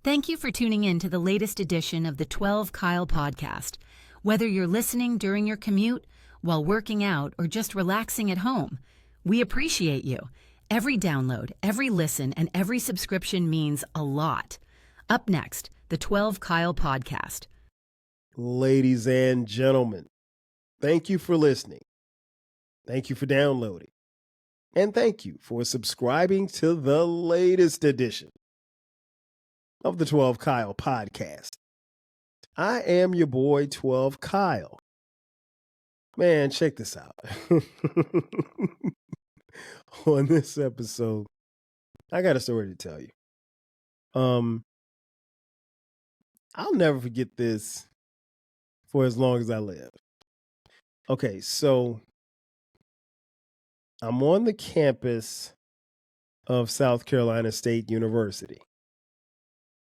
Thank you for tuning in to the latest edition of the 12 Kyle podcast. Whether you're listening during your commute, while working out, or just relaxing at home, we appreciate you. Every download, every listen, and every subscription means a lot. Up next, the 12 Kyle podcast. Ladies and gentlemen, thank you for listening. Thank you for downloading. And thank you for subscribing to the latest edition of the 12 Kyle podcast. I am your boy, 12 Kyle. Man, check this out. On this episode, I got a story to tell you. I'll never forget this for as long as I live. Okay, so I'm on the campus of South Carolina State University.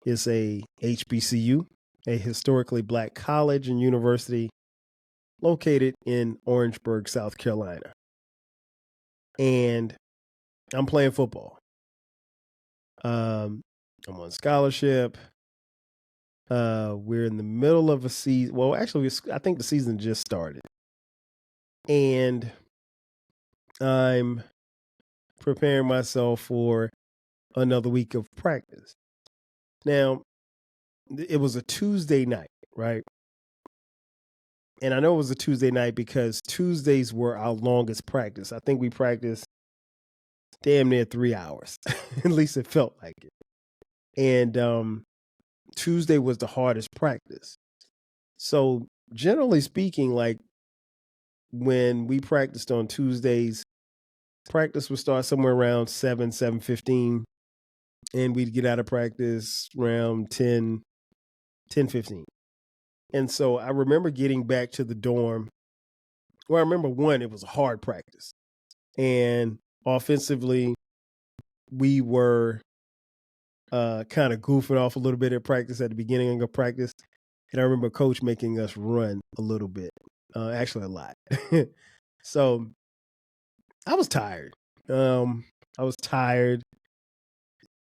It's a HBCU, a historically black college and university located in Orangeburg, South Carolina. And I'm playing football. I'm on scholarship. We're in the middle of a season. Well, actually, I think the season just started. And I'm preparing myself for another week of practice. Now, it was a Tuesday night, right? And I know it was a Tuesday night because Tuesdays were our longest practice. I think we practiced damn near 3 hours. At least it felt like it. And Tuesday was the hardest practice. So generally speaking, like when we practiced on Tuesdays, practice would start somewhere around 7:15, and we'd get out of practice around 10:15. And so I remember getting back to the dorm. Well, I remember one, it was a hard practice. And offensively, we were kind of goofing off a little bit at practice at the beginning of practice. And I remember coach making us run a little bit, actually a lot. So I was tired.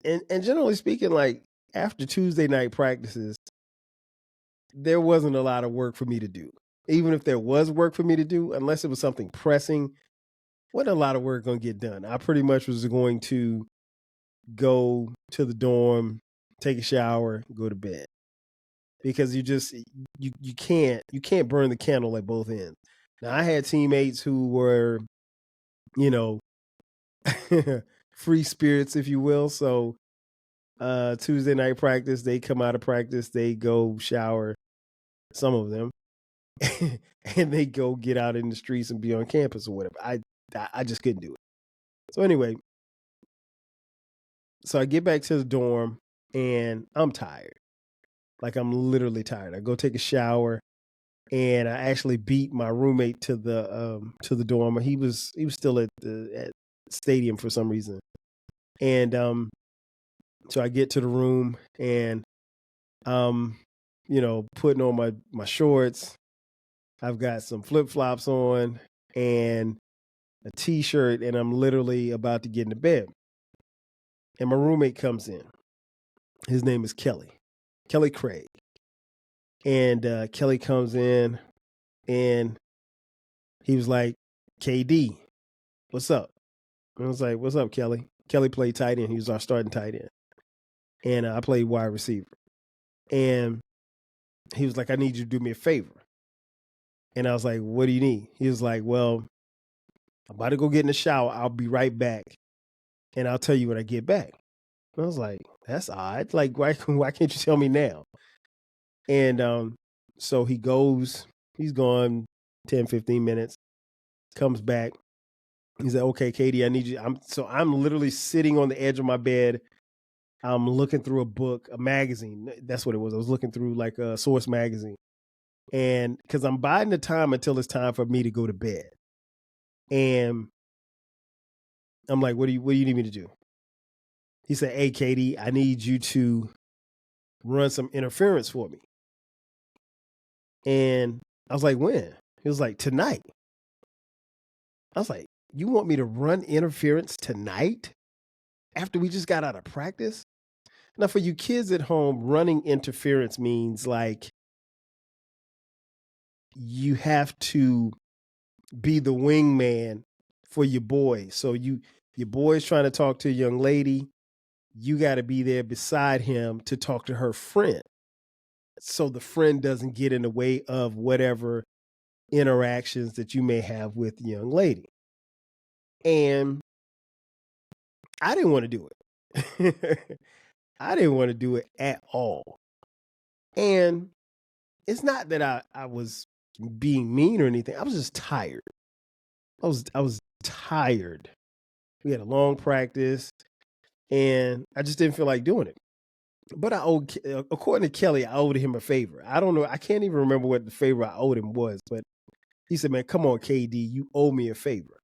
And generally speaking, like after Tuesday night practices, there wasn't a lot of work for me to do. Even if there was work for me to do, unless it was something pressing, wasn't a lot of work going to get done. I pretty much was going to go to the dorm, take a shower, go to bed. Because you can't burn the candle at both ends. Now I had teammates who were, free spirits, if you will. So Tuesday night practice, they come out of practice, they go shower, some of them, and they go get out in the streets and be on campus or whatever. I just couldn't do it. So anyway, so I get back to the dorm and I'm tired. Like I'm literally tired. I go take a shower and I actually beat my roommate to the dorm. He was still at the stadium for some reason. And so I get to the room and putting on my shorts. I've got some flip-flops on and a t-shirt, and I'm literally about to get into bed. And my roommate comes in. His name is Kelly Craig. And Kelly comes in and he was like, KD, what's up? And I was like, what's up, Kelly? Kelly played tight end. He was our starting tight end. And I played wide receiver. And he was like, I need you to do me a favor. And I was like, what do you need? He was like, well, I'm about to go get in the shower. I'll be right back. And I'll tell you when I get back. And I was like, that's odd. Like, why can't you tell me now? And so he goes, he's gone 10, 15 minutes, comes back. He's like, okay, Katie, I need you. I'm literally sitting on the edge of my bed. I'm looking through a book, a magazine. That's what it was. I was looking through like a Source magazine. And because I'm biding the time until it's time for me to go to bed. And I'm like, what do you need me to do? He said, hey, Katie, I need you to run some interference for me. And I was like, when? He was like, tonight. I was like, you want me to run interference tonight? After we just got out of practice? Now, for you kids at home, running interference means like you have to be the wingman for your boy. So your boy's trying to talk to a young lady. You got to be there beside him to talk to her friend. So the friend doesn't get in the way of whatever interactions that you may have with the young lady. And I didn't want to do it. I didn't want to do it at all. And it's not that I was being mean or anything. I was just tired. I was tired. We had a long practice and I just didn't feel like doing it. But according to Kelly, I owed him a favor. I don't know. I can't even remember what the favor I owed him was, but he said, man, come on, KD, you owe me a favor.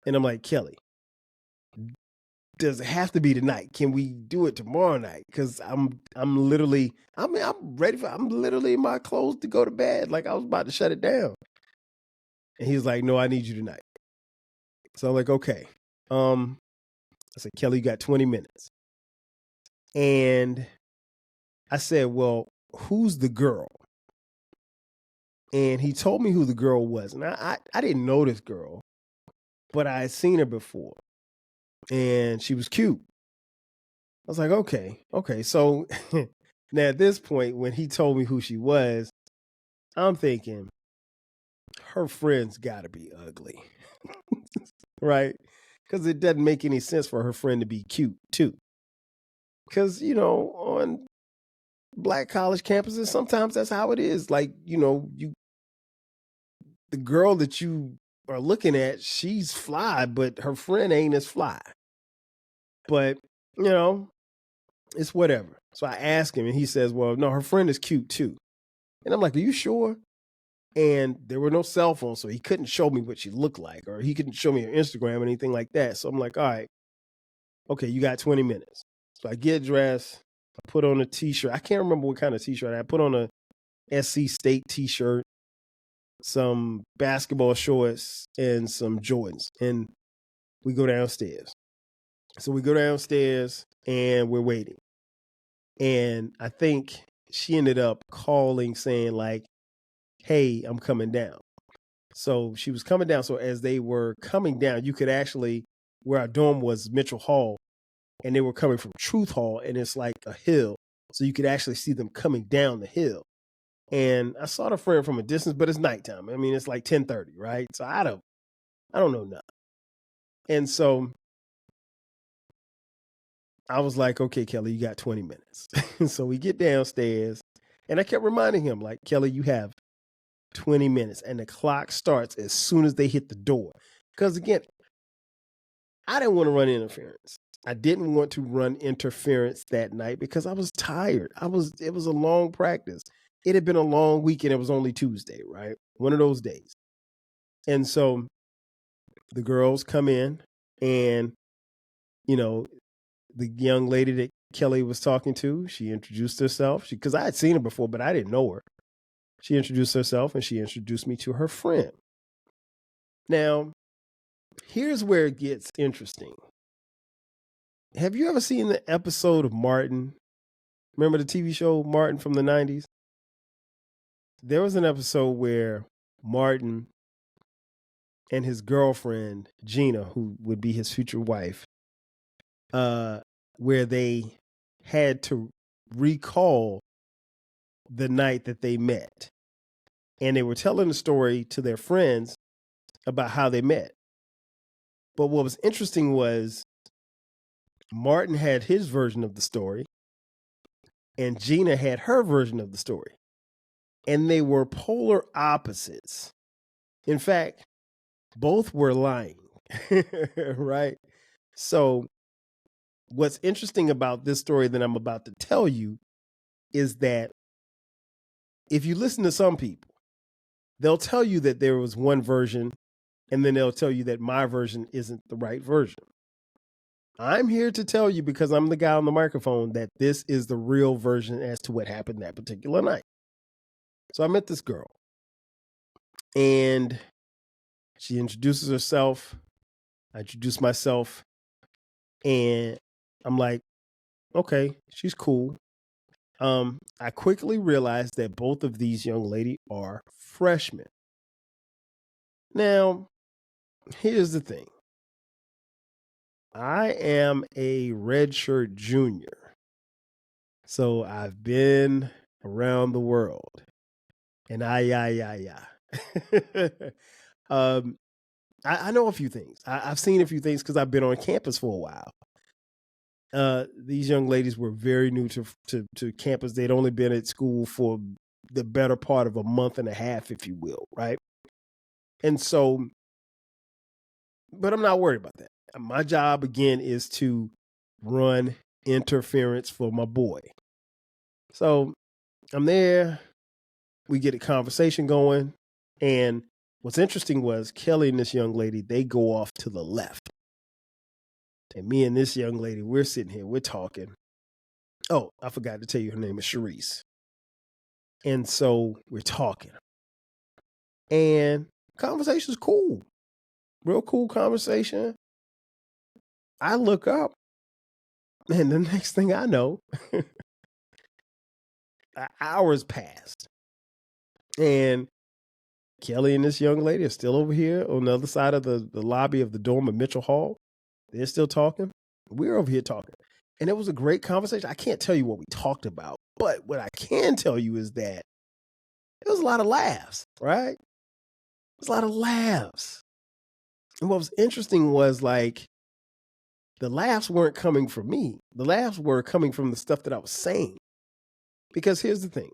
And I'm like, Kelly, does it have to be tonight? Can we do it tomorrow night? Because I'm literally in my clothes to go to bed. Like I was about to shut it down. And he's like, no, I need you tonight. So I'm like, okay. I said, Kelly, you got 20 minutes. And I said, well, who's the girl? And he told me who the girl was. And I didn't know this girl, but I had seen her before. And she was cute. I was like, okay. So now at this point, when he told me who she was, I'm thinking, her friend's got to be ugly. Right? Because it doesn't make any sense for her friend to be cute, too. Because, on Black college campuses, sometimes that's how it is. Like, the girl that you are looking at, she's fly, but her friend ain't as fly. But, it's whatever. So I asked him and he says, well, no, her friend is cute too. And I'm like, are you sure? And there were no cell phones, so he couldn't show me what she looked like, or he couldn't show me her Instagram or anything like that. So I'm like, all right, okay, you got 20 minutes. So I get dressed, I put on a t-shirt. I can't remember what kind of t-shirt. I put on a SC State t-shirt, some basketball shorts, and some Jordans. And we go downstairs. So we go downstairs and we're waiting. And I think she ended up calling saying like, hey, I'm coming down. So she was coming down. So as they were coming down, you could actually, where our dorm was Mitchell Hall, and they were coming from Truth Hall, and it's like a hill. So you could actually see them coming down the hill. And I saw the friend from a distance, but it's nighttime. I mean, it's like 10:30, right? So I don't know nothing. And so I was like, okay, Kelly, you got 20 minutes. So we get downstairs, and I kept reminding him, like, Kelly, you have 20 minutes, and the clock starts as soon as they hit the door. Because again, I didn't want to run interference. I didn't want to run interference that night because I was tired. It was a long practice. It had been a long weekend. It was only Tuesday, right? One of those days. And so the girls come in, and, the young lady that Kelly was talking to, she introduced herself. Because I had seen her before, but I didn't know her. She introduced herself, and she introduced me to her friend. Now, here's where it gets interesting. Have you ever seen the episode of Martin? Remember the TV show Martin from the 90s? There was an episode where Martin and his girlfriend, Gina, who would be his future wife, where they had to recall the night that they met. And they were telling the story to their friends about how they met. But what was interesting was Martin had his version of the story, and Gina had her version of the story. And they were polar opposites. In fact, both were lying, right? So what's interesting about this story that I'm about to tell you is that if you listen to some people, they'll tell you that there was one version, and then they'll tell you that my version isn't the right version. I'm here to tell you, because I'm the guy on the microphone, that this is the real version as to what happened that particular night. So I met this girl, and she introduces herself. I introduce myself, and I'm like, okay, she's cool. I quickly realized that both of these young ladies are freshmen. Now, here's the thing. I am a redshirt junior. So I've been around the world. And um, I know a few things. I've seen a few things because I've been on campus for a while. These young ladies were very new to campus. They'd only been at school for the better part of a month and a half, if you will, right? And so, but I'm not worried about that. My job again is to run interference for my boy. So I'm there. We get a conversation going, and what's interesting was Kelly and this young lady, they go off to the left. And me and this young lady, we're sitting here, we're talking. Oh, I forgot to tell you her name is Sherice. And so we're talking. And conversation's cool. Real cool conversation. I look up, and the next thing I know, hours passed. And Kelly and this young lady are still over here on the other side of the lobby of the dorm at Mitchell Hall. They're still talking. We're over here talking. And it was a great conversation. I can't tell you what we talked about, but what I can tell you is that it was a lot of laughs, right? It was a lot of laughs. And what was interesting was like the laughs weren't coming from me. The laughs were coming from the stuff that I was saying. Because here's the thing.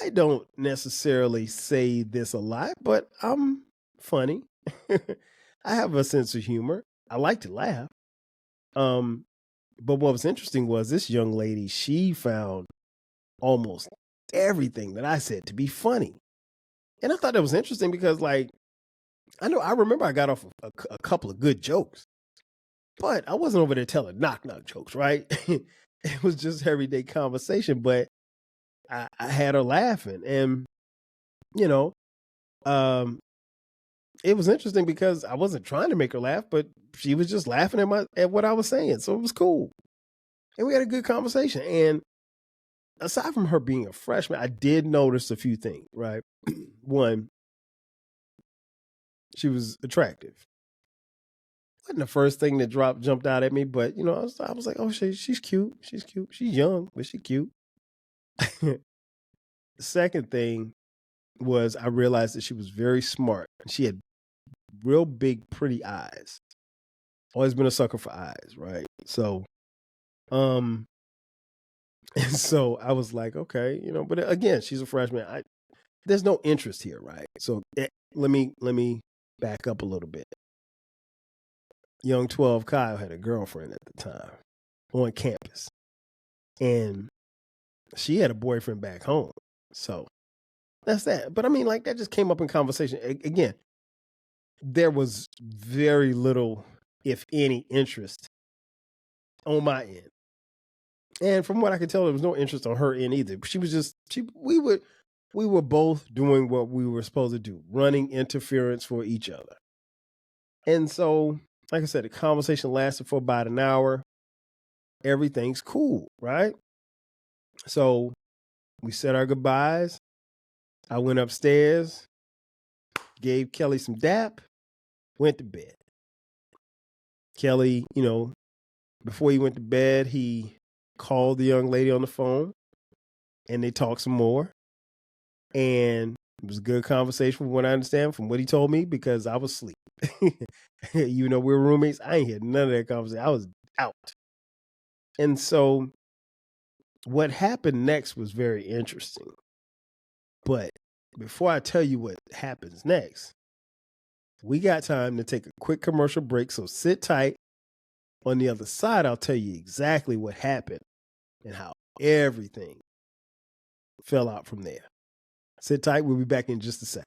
I don't necessarily say this a lot, but I'm funny. I have a sense of humor. I like to laugh. But what was interesting was this young lady, she found almost everything that I said to be funny. And I thought that was interesting because, like, I remember I got off a couple of good jokes, but I wasn't over there telling knock jokes, right? It was just everyday conversation, but I had her laughing. And, you know, it was interesting because I wasn't trying to make her laugh, but she was just laughing at what I was saying. So it was cool. And we had a good conversation. And aside from her being a freshman, I did notice a few things, right? One, she was attractive. Wasn't the first thing that jumped out at me, but you know, I was like, oh, she's cute. She's cute. She's young, but she's cute. The second thing was I realized that she was very smart. She had real big, pretty eyes. Always been a sucker for eyes, right? So, and so I was like, okay, you know, but again, she's a freshman. There's no interest here, right? So let me back up a little bit. Young 12 Kyle had a girlfriend at the time on campus, and she had a boyfriend back home. So that's that. But I mean, like that just came up in conversation. Again, there was very little, if any, interest on my end. And from what I could tell, there was no interest on her end either. She was just we were both doing what we were supposed to do, running interference for each other. And so, like I said, the conversation lasted for about an hour. Everything's cool, right? So we said our goodbyes. I went upstairs, gave Kelly some dap, went to bed. Kelly, you know, before he went to bed, he called the young lady on the phone and they talked some more. And it was a good conversation from what I understand, from what he told me, because I was asleep. You know, we were roommates. I ain't heard none of that conversation. I was out. And so what happened next was very interesting. But before I tell you what happens next, we got time to take a quick commercial break. So sit tight. On the other side, I'll tell you exactly what happened and how everything fell out from there. Sit tight. We'll be back in just a sec.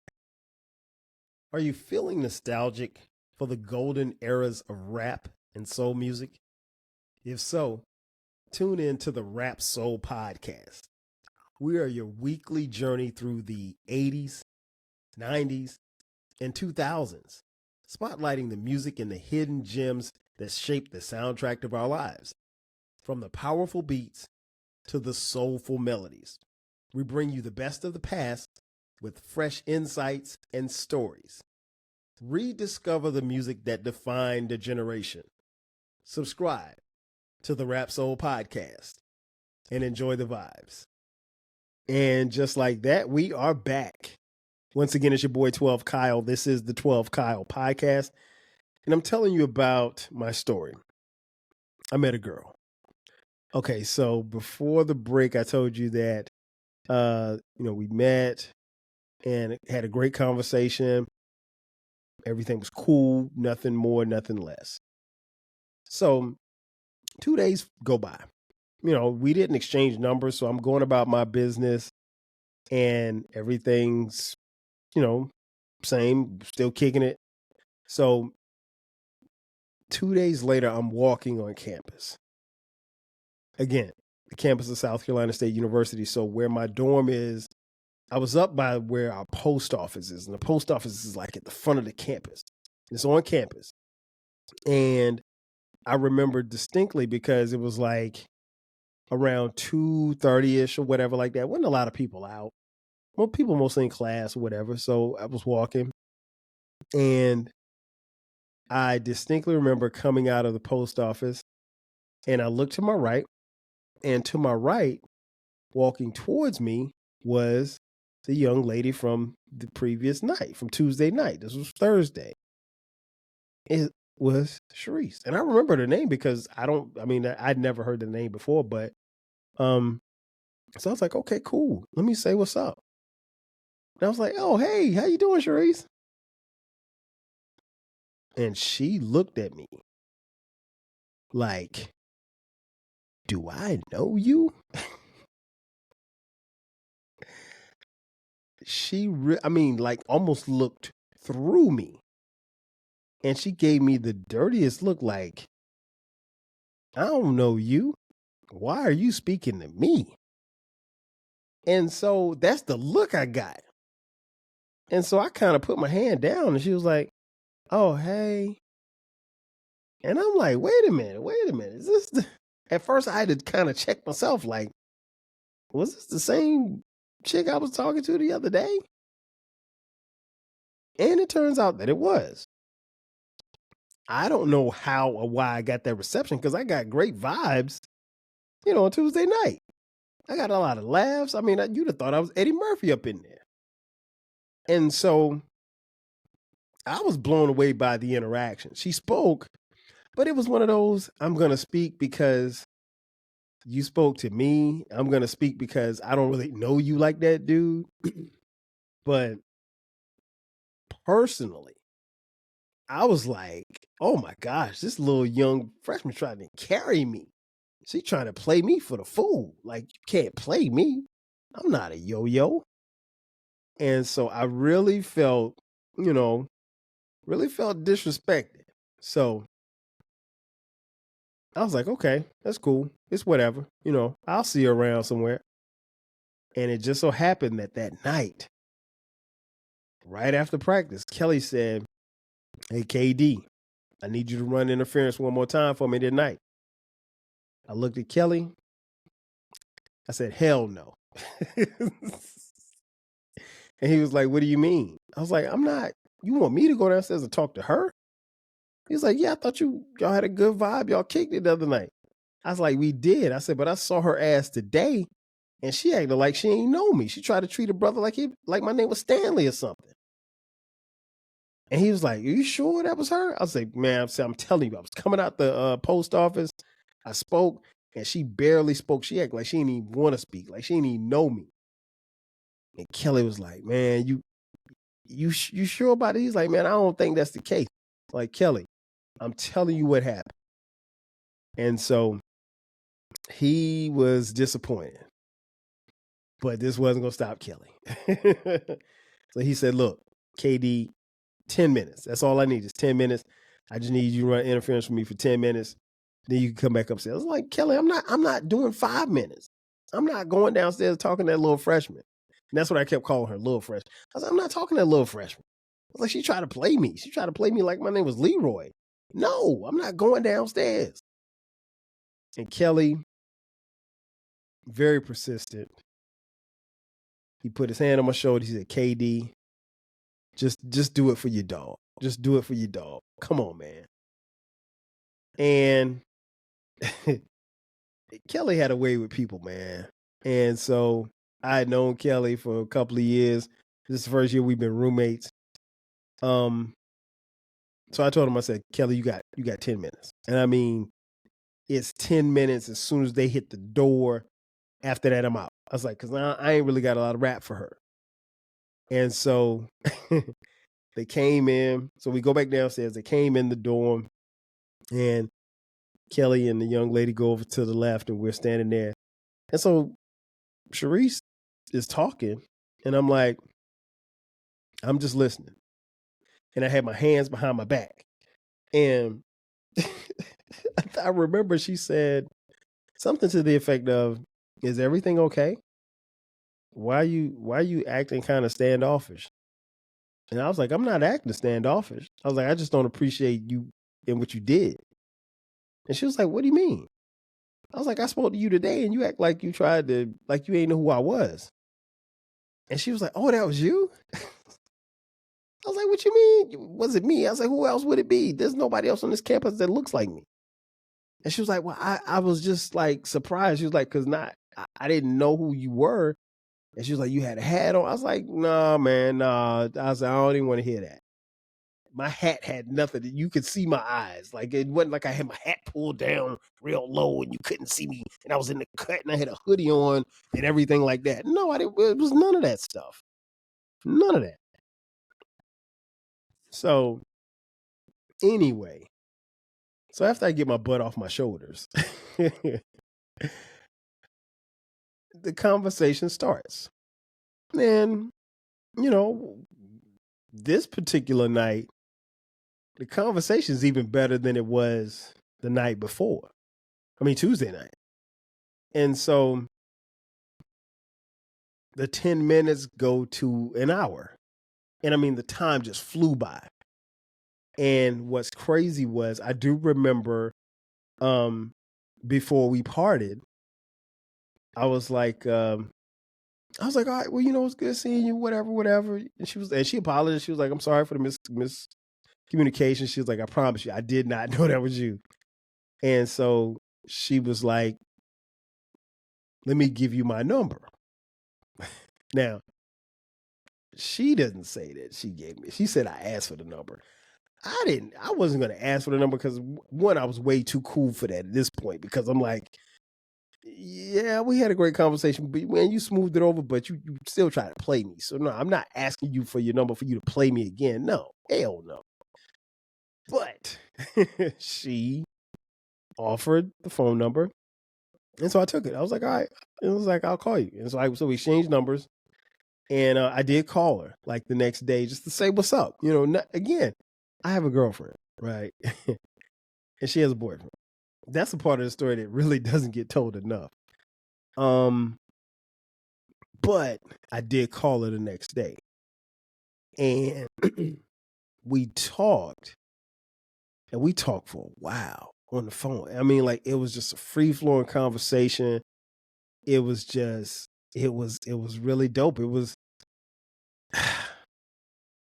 Are you feeling nostalgic for the golden eras of rap and soul music? If so, tune in to the Rap Soul Podcast. We are your weekly journey through the 80s, 90s, and 2000s, spotlighting the music and the hidden gems that shape the soundtrack of our lives. From the powerful beats to the soulful melodies, we bring you the best of the past with fresh insights and stories. Rediscover the music that defined a generation. Subscribe to the Rap Soul Podcast and enjoy the vibes. And just like that, we are back. Once again, it's your boy 12 Kyle. This is the 12 Kyle Podcast. And I'm telling you about my story. I met a girl. Okay, so before the break, I told you that, we met and had a great conversation. Everything was cool, nothing more, nothing less. So 2 days go by. We didn't exchange numbers, so I'm going about my business and everything's, same, still kicking it. So 2 days later, I'm walking on campus. Again, the campus of South Carolina State University. So where my dorm is, I was up by where our post office is. And the post office is like at the front of the campus. It's on campus. And I remember distinctly because it was like around 2:30-ish or whatever like that. Wasn't a lot of people out. Well, people mostly in class or whatever. So I was walking. And I distinctly remember coming out of the post office. And I looked to my right. And to my right, walking towards me, was the young lady from the previous night, from Tuesday night. This was Thursday. It was Sherice. And I remember the name because I'd never heard the name before, but so I was like, okay, cool. Let me say what's up. And I was like, oh, hey, how you doing, Sherice? And she looked at me like, do I know you? She almost looked through me. And she gave me the dirtiest look like, I don't know you. Why are you speaking to me? And so that's the look I got. And so I kind of put my hand down and she was like, oh, hey. And I'm like, wait a minute. Is this At first I had to kind of check myself like, was this the same chick I was talking to the other day? And it turns out that it was. I don't know how or why I got that reception because I got great vibes, on Tuesday night. I got a lot of laughs. You'd have thought I was Eddie Murphy up in there. And so I was blown away by the interaction. She spoke, but it was one of those, I'm going to speak because you spoke to me. I'm going to speak because I don't really know you like that, dude. But personally, I was like, oh my gosh, this little young freshman trying to carry me. She trying to play me for the fool. Like, you can't play me. I'm not a yo-yo. And so I really felt, disrespected. So I was like, okay, that's cool. It's whatever. I'll see you around somewhere. And it just so happened that night, right after practice, Kelly said, hey, KD, I need you to run interference one more time for me tonight. I looked at Kelly. I said, hell no. And he was like, what do you mean? I was like, you want me to go downstairs and talk to her? He was like, yeah, I thought y'all had a good vibe. Y'all kicked it the other night. I was like, we did. I said, but I saw her ass today and she acted like she ain't know me. She tried to treat a brother like my name was Stanley or something. And he was like, are you sure that was her? I was like, man, I'm telling you, I was coming out the post office. I spoke and she barely spoke. She acted like she didn't even want to speak. Like she didn't even know me. And Kelly was like, man, you sure about it? He's like, man, I don't think that's the case. Like, Kelly, I'm telling you what happened. And so he was disappointed. But this wasn't going to stop Kelly. So he said, look, KD, 10 minutes. That's all I need is 10 minutes. I just need you to run interference for me for 10 minutes. Then you can come back upstairs. I was like, Kelly, I'm not doing 5 minutes. I'm not going downstairs talking to that little freshman. And that's what I kept calling her, little freshman. I was like, I'm not talking to that little freshman. I was like, she tried to play me. She tried to play me like my name was Leroy. No, I'm not going downstairs. And Kelly, very persistent. He put his hand on my shoulder. He said, KD, just do it for your dog. Just do it for your dog. Come on, man. And Kelly had a way with people, man. And so I had known Kelly for a couple of years. This is the first year we've been roommates. So I told him, I said, Kelly, you got 10 minutes. And I mean, it's 10 minutes as soon as they hit the door. After that, I'm out. I was like, because I ain't really got a lot of rap for her. And so they came in. So we go back downstairs. They came in the dorm. And Kelly and the young lady go over to the left, and we're standing there. And so Sherice is talking, and I'm like, I'm just listening. And I had my hands behind my back. And I remember she said something to the effect of, is everything okay? Why are you acting kind of standoffish? And I was like, I'm not acting standoffish. I was like, I just don't appreciate you and what you did. And she was like, what do you mean? I was like, I spoke to you today and you act like you tried to, like you ain't know who I was. And she was like, oh, that was you? I was like, what you mean? Was it me? I was like, who else would it be? There's nobody else on this campus that looks like me. And she was like, well, I was just like surprised. She was like, because I didn't know who you were. And she was like, you had a hat on? I was like, nah, man, nah. I was like, I don't even want to hear that. My hat had nothing. You could see my eyes. Like, it wasn't like I had my hat pulled down real low and you couldn't see me. And I was in the cut and I had a hoodie on and everything like that. No, it was none of that stuff. None of that. So anyway, so after I get my butt off my shoulders, the conversation starts. And, you know, this particular night, the conversation is even better than it was the night before. I mean, Tuesday night. And so the 10 minutes go to an hour. And I mean, the time just flew by. And what's crazy was I do remember before we parted, I was like, all right, well, you know, it's good seeing you, whatever. And she apologized. She was like, I'm sorry for the miscommunication. She was like, I promise you, I did not know that was you. And so she was like, let me give you my number. Now, she doesn't say that she gave me. She said I asked for the number. I wasn't going to ask for the number because, one, I was way too cool for that at this point, because I'm like, yeah, we had a great conversation, but man, you smoothed it over, but you still try to play me. So no, I'm not asking you for your number for you to play me again. No, hell no. But she offered the phone number. And so I took it. I was like, all right. It was like, I'll call you. And so we exchanged numbers. And I did call her like the next day just to say what's up. You know, again, I have a girlfriend, right? And she has a boyfriend. That's a part of the story that really doesn't get told enough. But I did call her the next day. And we talked. And we talked for a while on the phone. I mean, like, it was just a free-flowing conversation. It was just, it was really dope. It was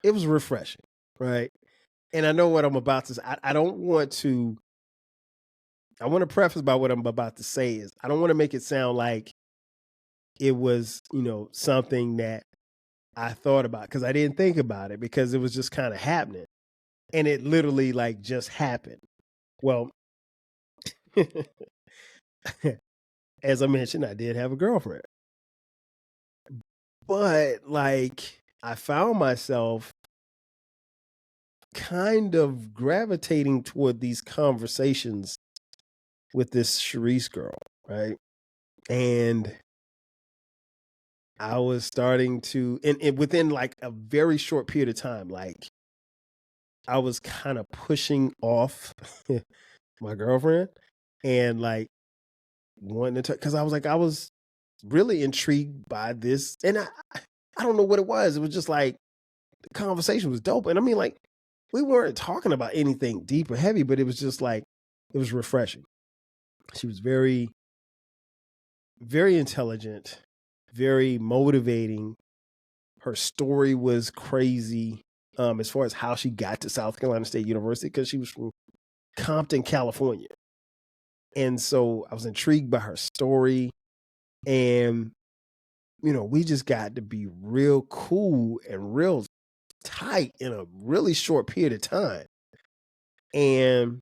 refreshing, right? And I know what I'm about to say. I want to preface by what I'm about to say is I don't want to make it sound like it was, you know, something that I thought about, because I didn't think about it, because it was just kind of happening. And it literally like just happened. Well, as I mentioned, I did have a girlfriend. But like, I found myself kind of gravitating toward these conversations with this Sherice girl, right? And I was starting to, and within like a very short period of time, like I was kind of pushing off my girlfriend and like wanting to, because I was really intrigued by this. And I don't know what it was. It was just like, the conversation was dope. And I mean, like, we weren't talking about anything deep or heavy, but it was just like, it was refreshing. She was very, very intelligent, very motivating. Her story was crazy, as far as how she got to South Carolina State University, because she was from Compton, California. And so I was intrigued by her story. And, we just got to be real cool and real tight in a really short period of time. And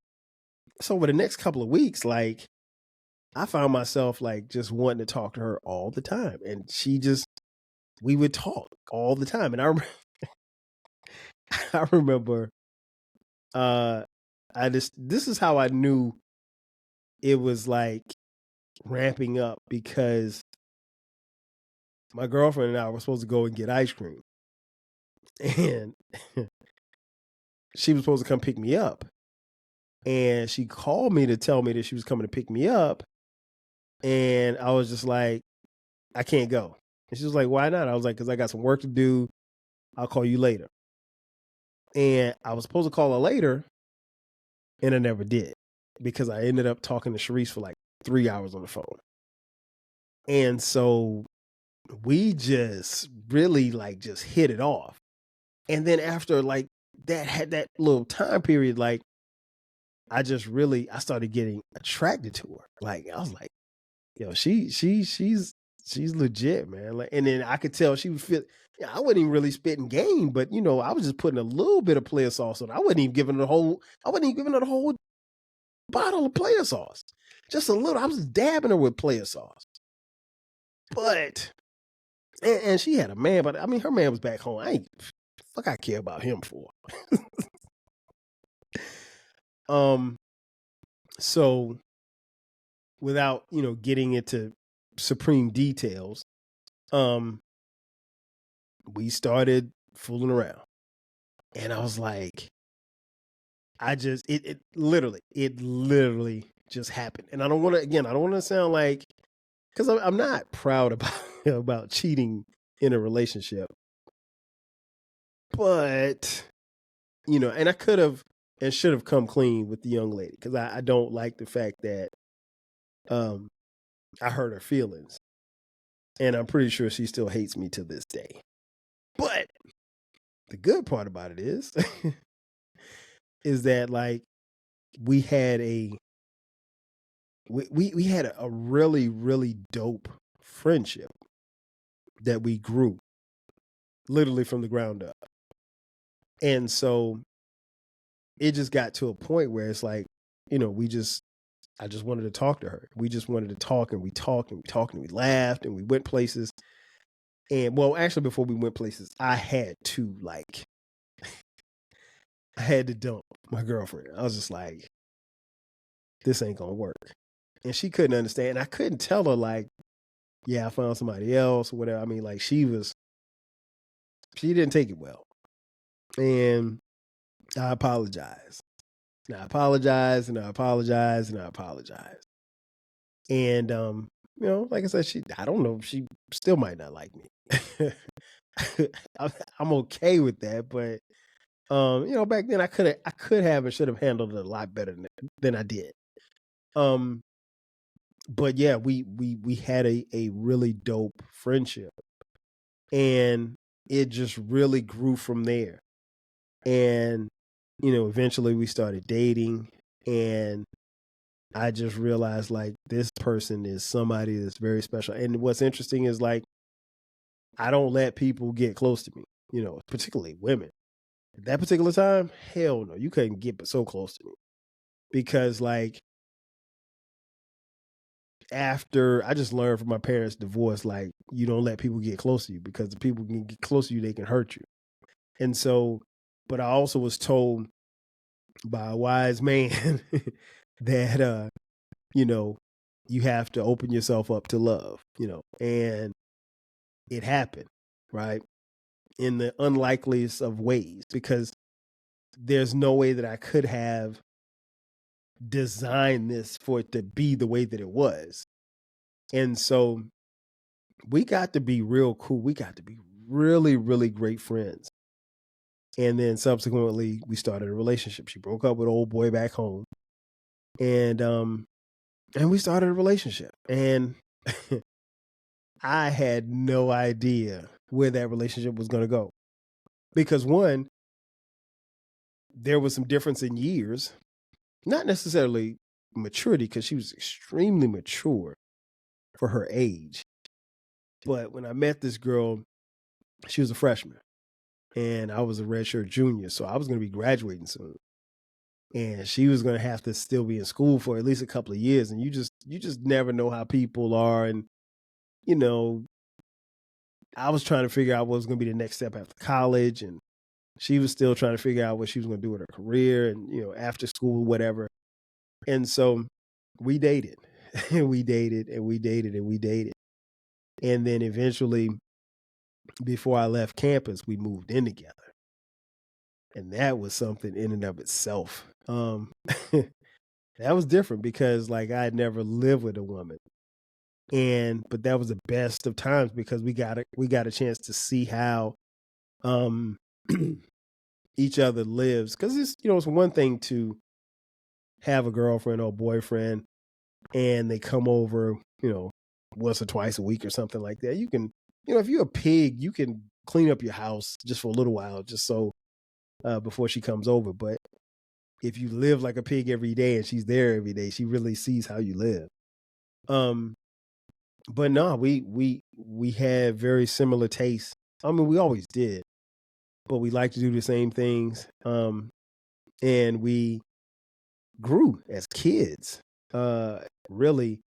so over the next couple of weeks, like, I found myself like just wanting to talk to her all the time. And we would talk all the time. And I remember, this is how I knew it was like ramping up, because my girlfriend and I were supposed to go and get ice cream. And she was supposed to come pick me up. And she called me to tell me that she was coming to pick me up. And I was just like, I can't go. And she was like, why not? I was like, because I got some work to do. I'll call you later. And I was supposed to call her later, and I never did, because I ended up talking to Sherice for like 3 hours on the phone. And so we just really like just hit it off. And then after like that little time period, like I started getting attracted to her. Like I was like, she's legit, man. Like, and then I could tell she would fit. I wasn't even really spitting game, but I was just putting a little bit of player sauce on. I wasn't even giving her the whole bottle of player sauce. Just a little. I was dabbing her with player sauce. But and she had a man, but I mean her man was back home. I care about him for. So without, getting into supreme details, we started fooling around. And I was like, it literally just happened. And I don't want to sound like, because I'm not proud about cheating in a relationship. But, and I could have and should have come clean with the young lady, because I don't like the fact that I hurt her feelings. And I'm pretty sure she still hates me to this day. But the good part about it is, is that like we had a really, really dope friendship that we grew literally from the ground up. And so it just got to a point where it's like, I just wanted to talk to her. We just wanted to talk, and we talked and we talked and we laughed and we went places. And well, actually before we went places, I had to dump my girlfriend. I was just like, this ain't gonna work. And she couldn't understand. I couldn't tell her like, yeah, I found somebody else or whatever. I mean, like she didn't take it well. And I apologized. And I apologized and I apologized and I apologized. And like I said, I don't know, she still might not like me. I'm okay with that, but back then I could have and should have handled it a lot better than I did. But yeah, we had a really dope friendship, and it just really grew from there. And eventually we started dating, and I just realized like this person is somebody that's very special. And what's interesting is like, I don't let people get close to me, particularly women. At that particular time, hell no, you couldn't get so close to me, because like after I just learned from my parents' divorce, like you don't let people get close to you, because the people can get close to you, they can hurt you. And so, but I also was told by a wise man that, you have to open yourself up to love, and it happened, right? In the unlikeliest of ways, because there's no way that I could have designed this for it to be the way that it was. And so we got to be real cool. We got to be really, really great friends. And then subsequently we started a relationship. She broke up with old boy back home. And we started a relationship. And I had no idea where that relationship was going to go. Because one, there was some difference in years, not necessarily maturity, because she was extremely mature for her age. But when I met this girl, she was a freshman and I was a redshirt junior. So I was going to be graduating soon. And she was going to have to still be in school for at least a couple of years. And you just never know how people are. And, you know, I was trying to figure out what was going to be the next step after college. And she was still trying to figure out what she was going to do with her career and, you know, after school, whatever. And so we dated and we dated and we dated and we dated. And then eventually, before I left campus, we moved in together. And that was something in and of itself. That was different because like I had never lived with a woman. But that was the best of times because we got a chance to see how each other lives. Because it's one thing to have a girlfriend or boyfriend and they come over, once or twice a week or something like that. You can, if you're a pig, you can clean up your house just for a little while, just so before she comes over. But if you live like a pig every day and she's there every day, she really sees how you live. But no, we had very similar tastes. I mean, we always did, but we like to do the same things. And we grew as kids, really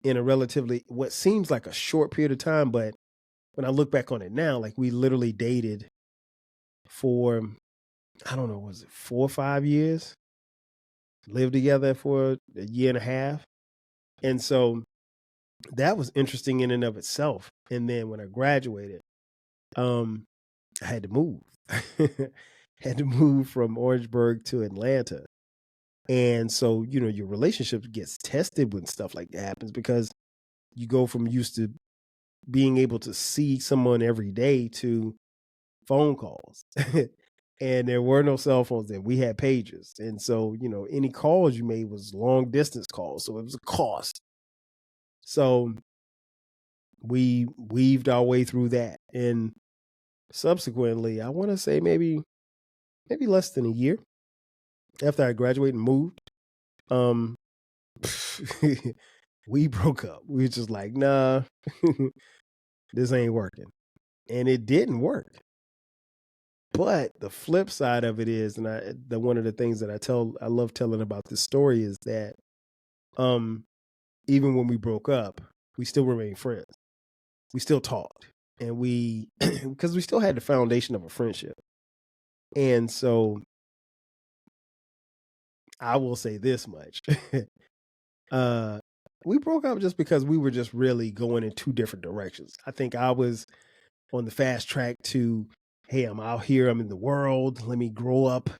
in a relatively, what seems like a short period of time. But when I look back on it now, like we literally dated for, I don't know, was it 4 or 5 years? Lived together for a year and a half. And so that was interesting in and of itself. And then when I graduated, I had to move. Had to move from Orangeburg to Atlanta. And so, your relationship gets tested when stuff like that happens because you go from used to being able to see someone every day to phone calls. And there were no cell phones then. We had pagers. And so, any calls you made was long distance calls. So it was a cost. So we weaved our way through that. And subsequently, I want to say maybe less than a year after I graduated and moved, we broke up. We were just like, nah, this ain't working. And it didn't work. But the flip side of it is, and one of the things that I love telling about this story is that even when we broke up, we still remained friends. We still talked. And because we still had the foundation of a friendship. And so I will say this much. We broke up just because we were just really going in two different directions. I think I was on the fast track to, hey, I'm out here, I'm in the world, let me grow up,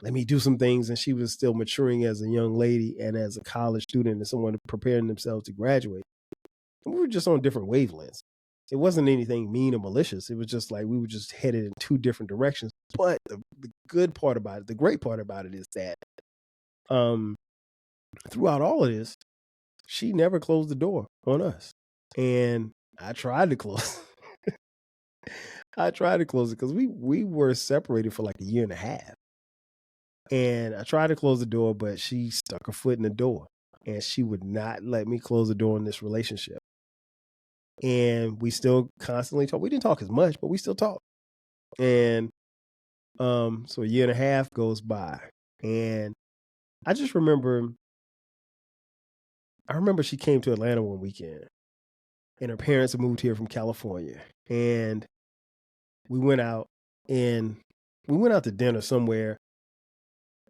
let me do some things. And she was still maturing as a young lady and as a college student and someone preparing themselves to graduate. And we were just on different wavelengths. It wasn't anything mean or malicious. It was just like we were just headed in two different directions. But the good part about it, the great part about it is that throughout all of this, she never closed the door on us. And I tried to close. I tried to close it because we were separated for like a year and a half. And I tried to close the door, but she stuck her foot in the door. And she would not let me close the door in this relationship. And we still constantly talk. We didn't talk as much, but we still talk. And so a year and a half goes by. And I just remember she came to Atlanta one weekend. And her parents had moved here from California. And we went out to dinner somewhere.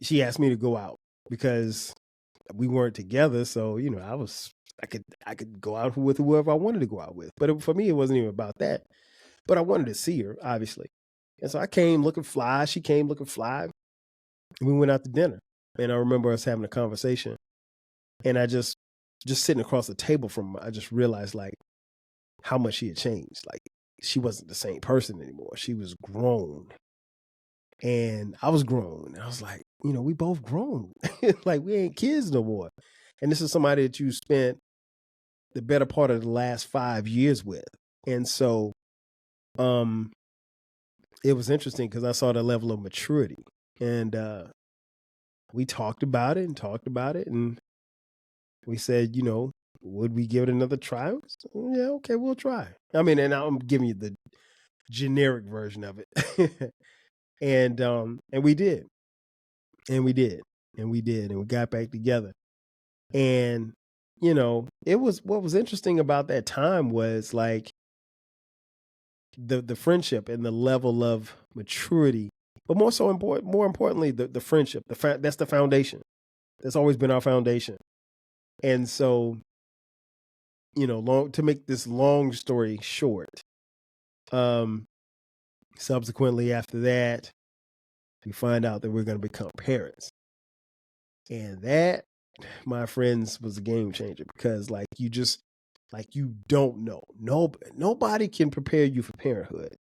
She asked me to go out because we weren't together. So, I could go out with whoever I wanted to go out with. But for me, it wasn't even about that. But I wanted to see her, obviously. And so I came looking fly. She came looking fly. We went out to dinner. And I remember us having a conversation. And I just sitting across the table from her, I just realized like how much she had changed. Like she wasn't the same person anymore. She was grown. And I was grown. I was like, we both grown. Like, we ain't kids no more. And this is somebody that you spent the better part of the last 5 years with. And so it was interesting because I saw the level of maturity. And we talked about it. And we said, would we give it another try? Yeah, okay, we'll try. I mean, and I'm giving you the generic version of it. And we did. And we got back together. And, it was, what was interesting about that time was like the friendship and the level of maturity, but more importantly, the friendship, that's the foundation. That's always been our foundation. And so, to make this long story short, subsequently after that, we find out that we're going to become parents. And that, my friends, was a game changer because you don't know. Nobody can prepare you for parenthood.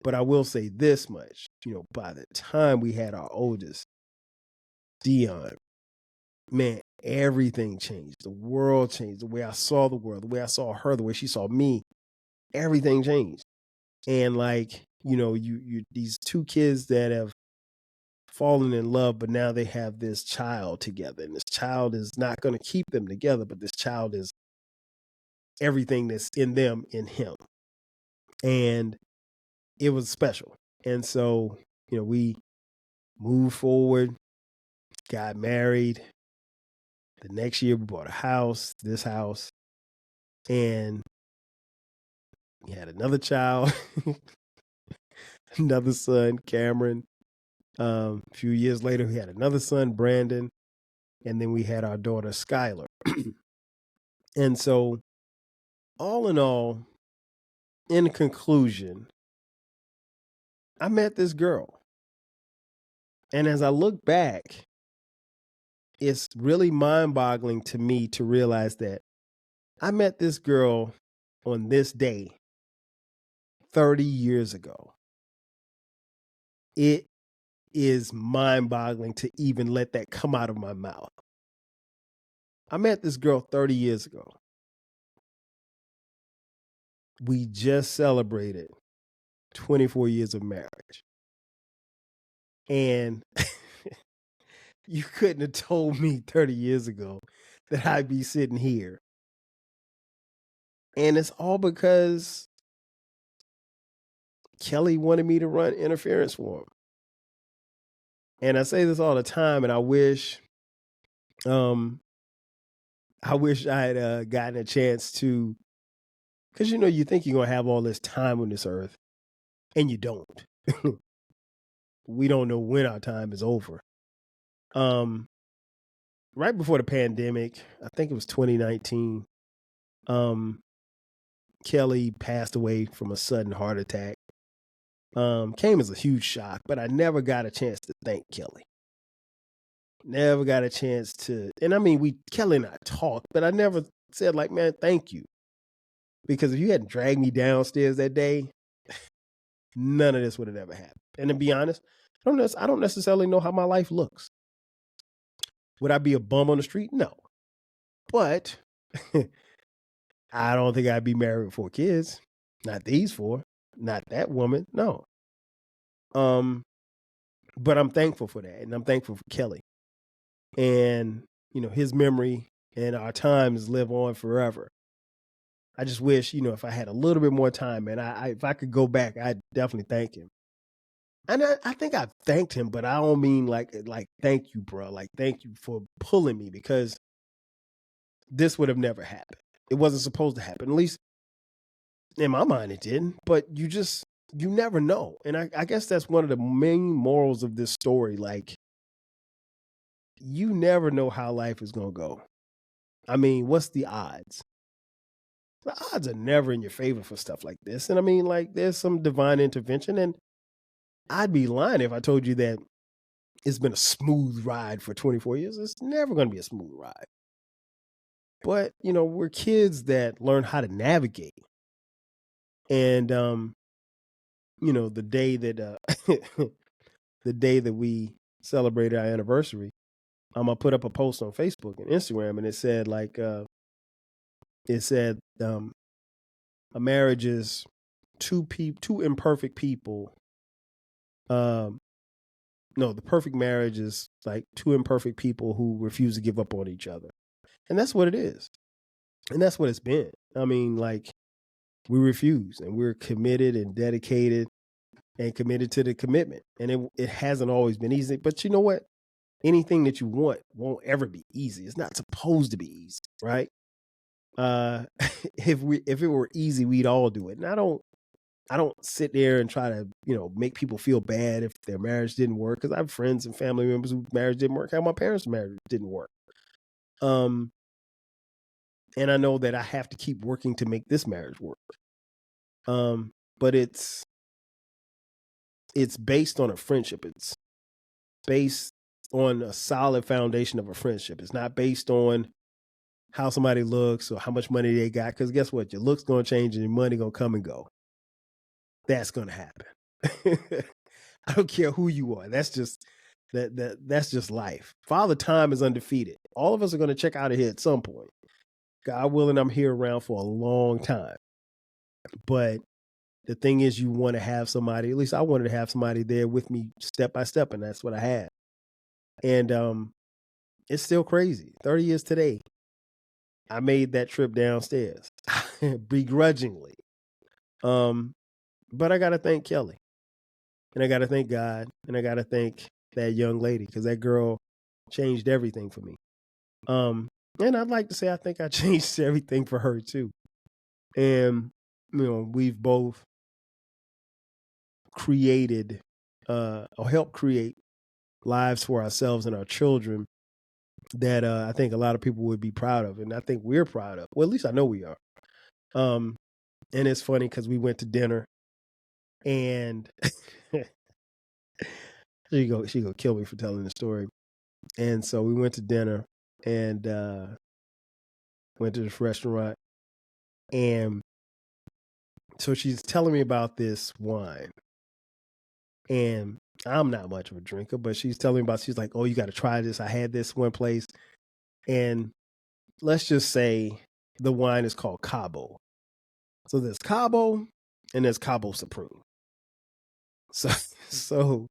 But I will say this much, by the time we had our oldest, Dion, man, everything changed. The world changed. The way I saw the world, the way I saw her, the way she saw me, everything changed. And you these two kids that have fallen in love, but now they have this child together. And this child is not going to keep them together, but this child is everything that's in them, in him. And it was special. And so, we moved forward, got married. The next year we bought a house, this house, and we had another child, another son, Cameron. A few years later, we had another son, Brandon, and then we had our daughter, Skylar. And so, all in all, in conclusion, I met this girl. And as I look back, it's really mind-boggling to me to realize that I met this girl on this day 30 years ago. It is mind-boggling to even let that come out of my mouth. I met this girl 30 years ago. We just celebrated 24 years of marriage. And you couldn't have told me 30 years ago that I'd be sitting here. And it's all because Kelly wanted me to run interference for him. And I say this all the time, and I wish I had gotten a chance to, because you think you're going to have all this time on this earth, and you don't. We don't know when our time is over. Right before the pandemic, I think it was 2019, Kelly passed away from a sudden heart attack. Came as a huge shock, but I never got a chance to thank Kelly. Never got a chance to, and I mean, Kelly and I talked, but I never said like, man, thank you. Because if you hadn't dragged me downstairs that day, none of this would have ever happened. And to be honest, I don't necessarily know how my life looks. Would I be a bum on the street? No. But I don't think I'd be married with 4 kids. Not these 4. Not that woman. No. But I'm thankful for that. And I'm thankful for Kelly. And, his memory and our times live on forever. I just wish, if I had a little bit more time, and if I could go back, I'd definitely thank him. And I think I thanked him, but I don't mean like thank you, bro. Like, thank you for pulling me, because this would have never happened. It wasn't supposed to happen. At least in my mind, it didn't. But you never know. And I guess that's one of the main morals of this story. Like, you never know how life is going to go. I mean, what's the odds? The odds are never in your favor for stuff like this. And I mean, like, there's some divine intervention. And I'd be lying if I told you that it's been a smooth ride for 24 years. It's never going to be a smooth ride. But, we're kids that learn how to navigate. And, the day that the day that we celebrated our anniversary, I'm gonna put up a post on Facebook and Instagram, and it said a marriage is two imperfect people. No, the perfect marriage is like two imperfect people who refuse to give up on each other. And that's what it is. And that's what it's been. I mean, like, we refuse, and we're committed and dedicated and committed to the commitment. And it hasn't always been easy. But you know what? Anything that you want won't ever be easy. It's not supposed to be easy, right? If it were easy, we'd all do it. And I don't sit there and try to, make people feel bad if their marriage didn't work, because I have friends and family members whose marriage didn't work. How my parents' marriage didn't work. And I know that I have to keep working to make this marriage work. But it's based on a friendship. It's based on a solid foundation of a friendship. It's not based on how somebody looks or how much money they got, because guess what? Your looks going to change and your money going to come and go. That's going to happen. I don't care who you are. That's just that's just life. Father Time is undefeated. All of us are going to check out of here at some point. God willing, I'm here around for a long time. But the thing is, you want to have somebody, at least I wanted to have somebody there with me step by step, and that's what I had. And it's still crazy. 30 years today, I made that trip downstairs begrudgingly. But I got to thank Kelly, and I got to thank God, and I got to thank that young lady, because that girl changed everything for me. And I'd like to say I think I changed everything for her too. And we've both created or helped create lives for ourselves and our children that I think a lot of people would be proud of, and I think we're proud of. Well, at least I know we are. And it's funny because we went to dinner, and she gonna kill me for telling the story. And so we went to dinner and went to this restaurant, and so she's telling me about this wine, and I'm not much of a drinker, but she's telling me she's like, oh, you got to try this. I had this one place, and let's just say the wine is called Cabo. So there's Cabo and there's Cabo Supreme. So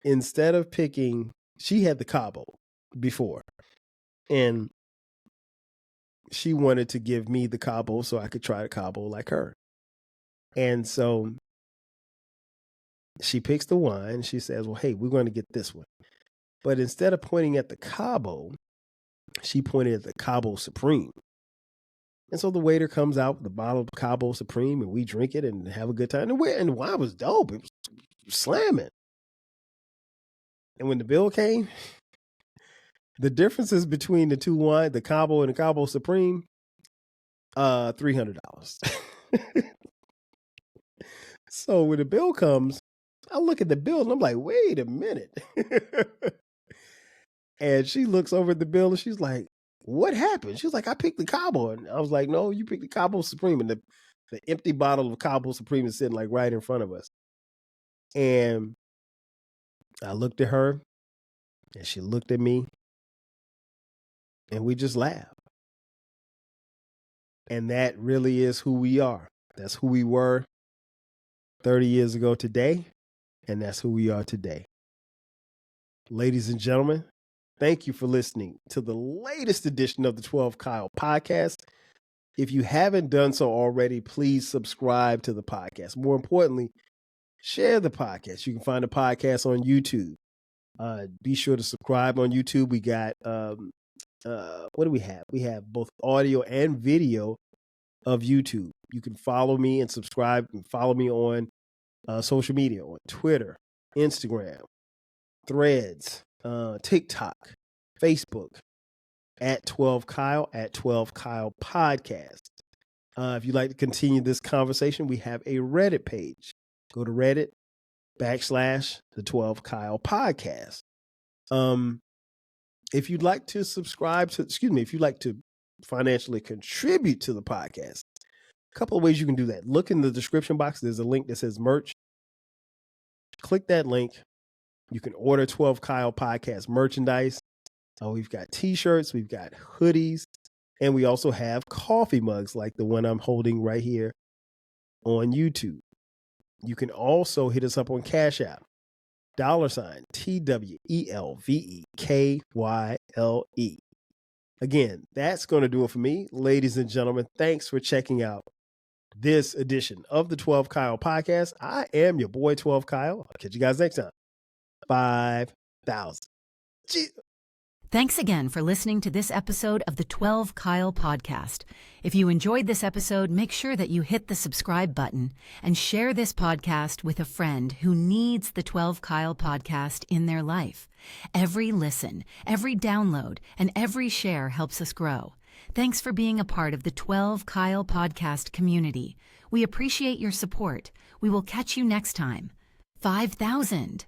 instead of picking, she had the Cabo before, and she wanted to give me the Cabo so I could try the Cabo like her. And so she picks the wine. She says, well, hey, we're going to get this one. But instead of pointing at the Cabo, she pointed at the Cabo Supreme. And so the waiter comes out with the bottle of Cabo Supreme, and we drink it and have a good time. And the wine was dope. It was slamming. And when the bill came, the differences between the two wines, the Cabo and the Cabo Supreme, $300. So when the bill comes, I look at the bill and I'm like, wait a minute. And she looks over at the bill and she's like, what happened? She's like, I picked the Cabo. And I was like, no, you picked the Cabo Supreme. And the empty bottle of Cabo Supreme is sitting like right in front of us. And I looked at her and she looked at me, and we just laughed. And that really is who we are. That's who we were 30 years ago today. And that's who we are today. Ladies and gentlemen, thank you for listening to the latest edition of the 12 Kyle podcast. If you haven't done so already, please subscribe to the podcast. More importantly, share the podcast. You can find the podcast on YouTube. Be sure to subscribe on YouTube. We got, what do we have? We have both audio and video of YouTube. You can follow me and subscribe and follow me on social media, on Twitter, Instagram, Threads, TikTok, Facebook, at 12 Kyle, at 12 Kyle Podcast. If you'd like to continue this conversation, we have a Reddit page. Go to Reddit /the 12 Kyle Podcast. If you'd like to if you'd like to financially contribute to the podcast, a couple of ways you can do that. Look in the description box. There's a link that says merch. Click that link. You can order 12 Kyle Podcast merchandise. We've got t-shirts, we've got hoodies, and we also have coffee mugs like the one I'm holding right here on YouTube. You can also hit us up on Cash App, $TWELVEKYLE. Again, that's going to do it for me. Ladies and gentlemen, thanks for checking out this edition of the 12 Kyle Podcast. I am your boy, 12 Kyle. I'll catch you guys next time. 5,000. Thanks again for listening to this episode of the 12 Kyle Podcast. If you enjoyed this episode, make sure that you hit the subscribe button and share this podcast with a friend who needs the 12 Kyle Podcast in their life. Every listen, every download, and every share helps us grow. Thanks for being a part of the 12 Kyle Podcast community. We appreciate your support. We will catch you next time. 5,000.